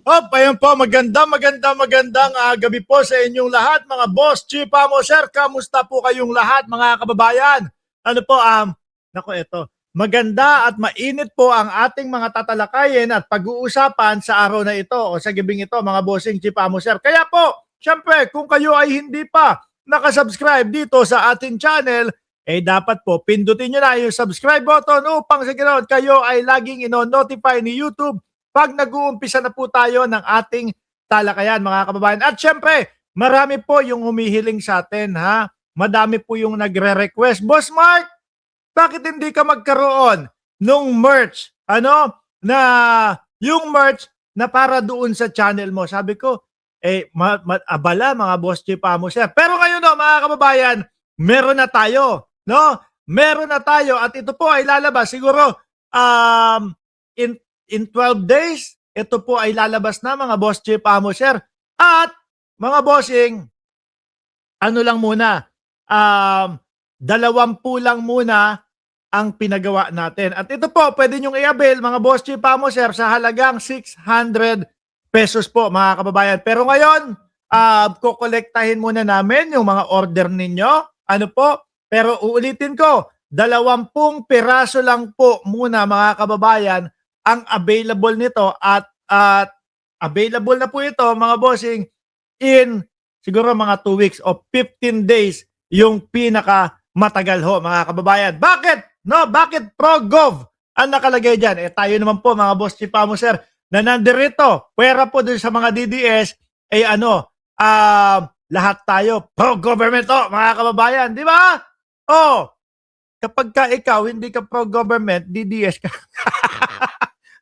Ayan po, magandang gabi po sa inyong lahat, mga boss, chief, sir, kamusta po kayong lahat, mga kababayan? Ano po, eto, maganda at mainit po ang ating mga tatalakayin at pag-uusapan sa araw na ito o sa gabing ito, mga bossing, chief, sir. Kaya po, syempre, kung kayo ay hindi pa nakasubscribe dito sa ating channel, dapat po pindutin nyo na yung subscribe button upang sa ganoon kayo ay laging ino-notify ni YouTube pag nag-uumpisa na po tayo ng ating talakayan, mga kababayan. At syempre, marami po yung humihiling sa atin, ha? Madami po yung nagre-request. Boss Mark, bakit hindi ka magkaroon nung merch? Na yung merch na para doon sa channel mo. Sabi ko, abala mga boss chief mo siya. Pero ngayon no, mga kababayan, meron na tayo, no? Meron na tayo at ito po ay lalabas siguro in 12 days, ito po ay lalabas na, mga boss chief sir. At mga bossing, ano lang muna, 20 lang muna ang pinagawa natin. At ito po, pwede nyong i-avail, mga boss chief sir, sa halagang 600 pesos po, mga kababayan. Pero ngayon, kukolektahin muna namin yung mga order ninyo. Ano po? Pero uulitin ko, 20 piraso lang po muna, mga kababayan, ang available nito at available na po ito, mga bossing, in siguro mga 2 weeks o 15 days yung pinaka matagal ho, mga kababayan. Bakit? No, bakit ProGov ang nakalagay diyan? Tayo naman po, mga boss chief sir, na nandirito, pwera po dun sa mga DDS, lahat tayo pro-government mga kababayan, di ba? Kapag ka ikaw hindi ka pro-government, DDS ka.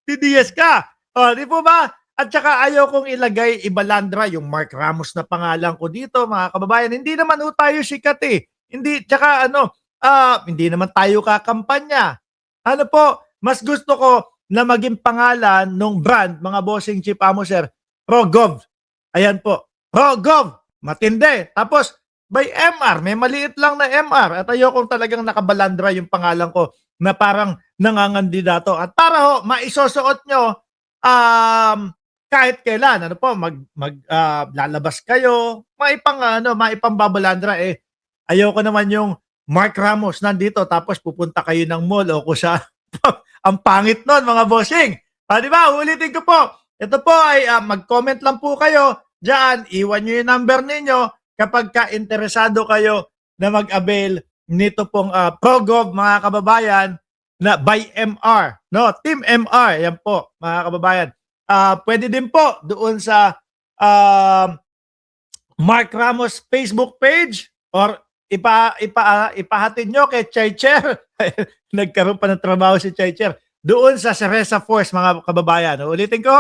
DDS ka. Di po ba? At saka ayaw kong ilagay ibalandra yung Mark Ramos na pangalan ko dito, mga kababayan. Hindi naman tayo sikat eh. Hindi, tsaka hindi naman tayo kakampanya. Ano po, mas gusto ko na maging pangalan ng brand, mga bossing chief sir, ProGov. Ayan po, ProGov. Matindi. Tapos, by MR, may maliit lang na MR. At ayokong talagang nakabalandra yung pangalan ko na parang nangangandidato. At para ho, maisosuot nyo kahit kailan, lalabas kayo, maipambabalandra ayoko naman yung Mark Ramos nandito tapos pupunta kayo ng mall o kusa. Ang pangit nun, mga bossing. Di ba? Ulitin ko po. Ito po ay mag-comment lang po kayo diyan, iwan nyo yung number ninyo kapag ka-interesado kayo na mag-avail nito pong ProGov, mga kababayan, na by MR, no? Team MR, yan po, mga kababayan. Pwede din po doon sa Mark Ramos Facebook page or ipahatid nyo kay Chaycher. Nagkaroon pa ng trabaho si Chaycher. Doon sa Ceresa Force, mga kababayan. Ulitin ko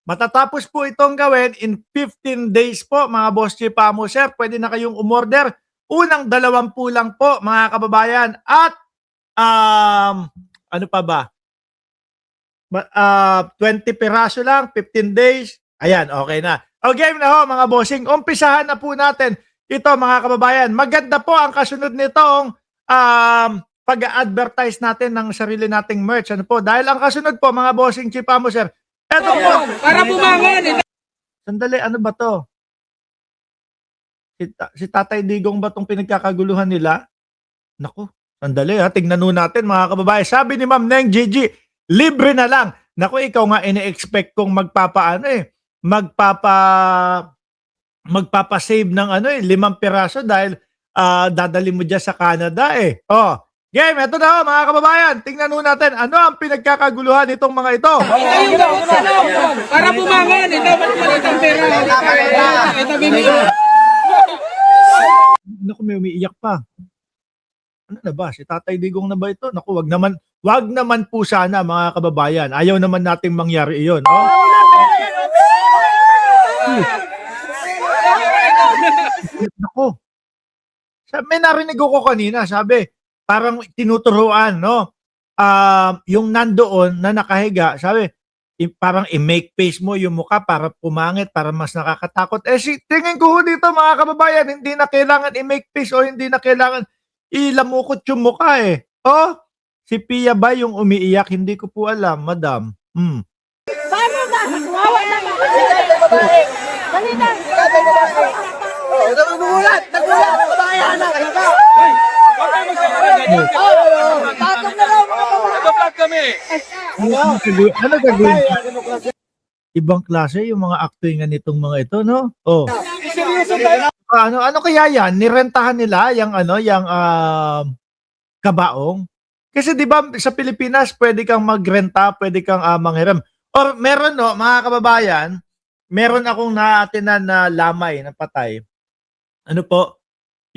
matatapos po itong gawin in 15 days po, mga boss chief sir. Pwede na kayong umorder. Unang 20 lang po, mga kababayan. At ano pa ba? 20 piraso lang, 15 days. Ayan, okay na. O game na ho, mga bossing. Umpisahan na po natin ito, mga kababayan. Maganda po ang kasunod nitong pag-advertise natin ng sarili nating merch. Ano po? Dahil ang kasunod po, mga bossing chief sir. Eto po. Para pumangan. Sandali, ano ba to? Si Tatay Digong ba itong pinagkakaguluhan nila? Naku, sandali tignan nun natin, mga kababayan. Sabi ni Ma'am Neng Gigi, libre na lang. Naku, ikaw nga ini-expect kong magpapa-save ng 5 piraso dahil dadali mo dyan sa Canada game, eto na mga kababayan. Tingnan nun natin, ano ang pinagkakaguluhan itong mga ito? Para pumangan. Dapat itong pera. Ito bibili. Naku, may umiiyak pa. Ano na ba? Si Tatay Digong na ba ito? Naku, wag naman po sana, mga kababayan. Ayaw naman nating mangyari iyon. Naku. May narinig ko kanina, sabi, parang tinuturuan, no? Yung nandoon na nakahiga, sabi, parang i-make face mo yung mukha para pumangit, para mas nakakatakot. Tingin ko dito, mga kababayan, hindi na kailangan i-make face o hindi na kailangan ilamukot yung mukha si Pia ba yung umiiyak? Hindi ko po alam, madam. Paano ba? Ano gagawin? Ibang klase yung mga actingan nitong mga ito, no? Oh. Seryoso tayo. Ano kaya yan? Nirentahan nila yung kabaong? Kasi 'di ba sa Pilipinas pwede kang magrenta, pwede kang manghiram. Or meron no, mga kababayan, meron akong naatinan na lamay na patay. Ano po?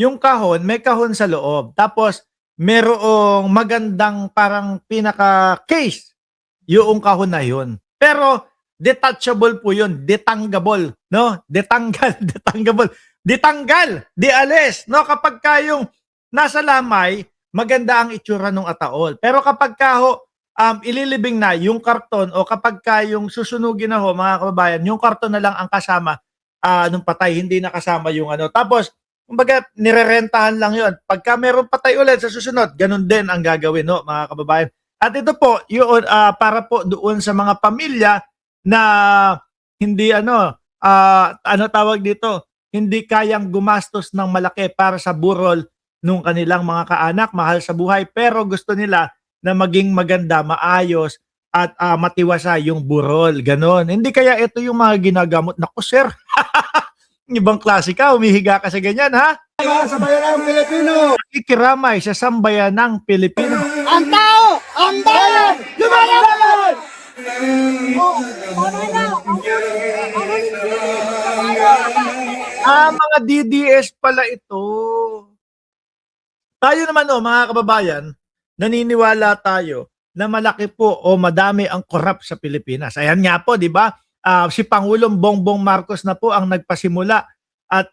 Yung kahon, may kahon sa loob. Tapos merong magandang parang pinaka case yung kahon na yun. Pero detachable po yun, detangable, no? Detangable. Ditanggal, dialis, no? Kapag kayong nasa lamay, maganda ang itsura ng ataol. Pero kapag kaho ililibing na yung karton o kapag kayong susunugin na ho, mga kababayan, yung karton na lang ang kasama nung patay, hindi na kasama yung ano. Tapos, kumbaga, nirerentahan lang yun. Pagka meron patay ulit sa susunod, ganun din ang gagawin, no, mga kababayan. At ito po, yun, para po doon sa mga pamilya na hindi ano tawag dito, hindi kayang gumastos ng malaki para sa burol nung kanilang mga kaanak, mahal sa buhay, pero gusto nila na maging maganda, maayos, at matiwasa yung burol. Ganon. Hindi kaya ito yung mga ginagamot. Naku, sir. Ibang klase ka, humihiga ka sa ganyan, ha? Sa bayan ng Pilipino, Ikiramay sa sambayanang Pilipino. ang tao, ang bayan, lumalaban! Mga DDS pala ito. Tayo naman, mga kababayan, naniniwala tayo na malaki po o madami ang korap sa Pilipinas. Ayan nga po, di ba? Si Pangulong Bongbong Marcos na po ang nagpasimula at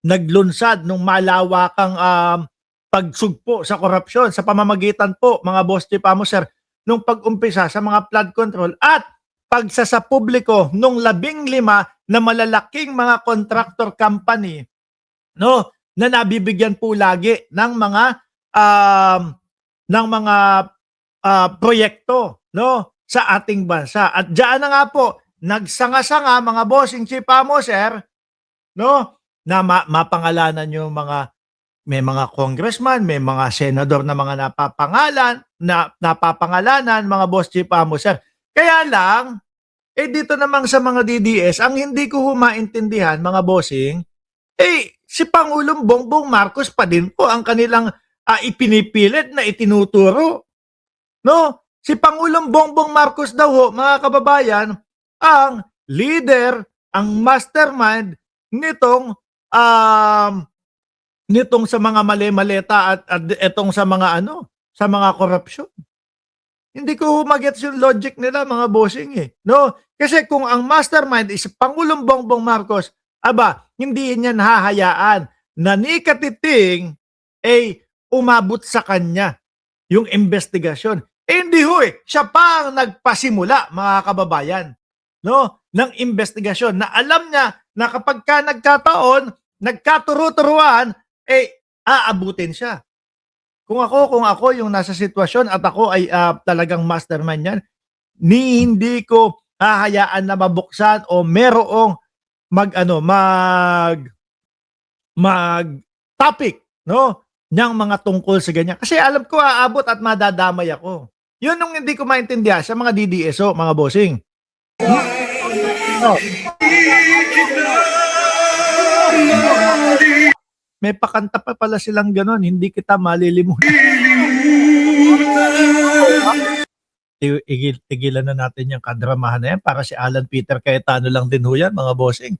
naglunsad ng malawakang pagsugpo sa korupsyon sa pamamagitan po, mga boss chief sir, nung pag-umpisa sa mga flood control at pagsasapubliko nung 15 na malalaking mga contractor company, no, na nabibigyan po lagi ng mga proyekto, no, sa ating bansa. At diyan na nga po nagsanga-sanga, mga bossing chief sir, no, na mapangalanan yung may mga congressman, may mga senador na mga napapangalanan, mga boss chief sir. Kaya lang, dito namang sa mga DDS, ang hindi ko maintindihan, mga bossing, si Pangulong Bongbong Marcos pa din po ang kanilang ipinipilit na itinuturo. No? Si Pangulong Bongbong Marcos daw ho, mga kababayan, ang leader, ang mastermind nitong sa mga mali-maleta at etong sa mga sa mga korupsyon. Hindi ko magets yung logic nila, mga bossing no? Kasi kung ang mastermind is Pangulong Bongbong Marcos, hindi niya hahayaan na ni Katiting umabot sa kanya yung investigasyon. Hindi ho siya pa ang nagpasimula, mga kababayan, no, ng investigasyon na alam niya na kapag ka nagkataon, nagkaturo-turuan, aabutin siya. Kung ako yung nasa sitwasyon at ako ay talagang mastermind yan, hindi ko hahayaan na mabuksan o merong mag topic, no, niyang mga tungkol sa ganyan. Kasi alam ko aabot at madadamay ako. Yun yung hindi ko maintindihan sa mga DDSO, mga bossing. May pakanta pa pala silang ganon, hindi kita malilimutan. Tigilan na natin yung kadramahan na yan para si Alan Peter Cayetano lang din ho yan, mga bossing.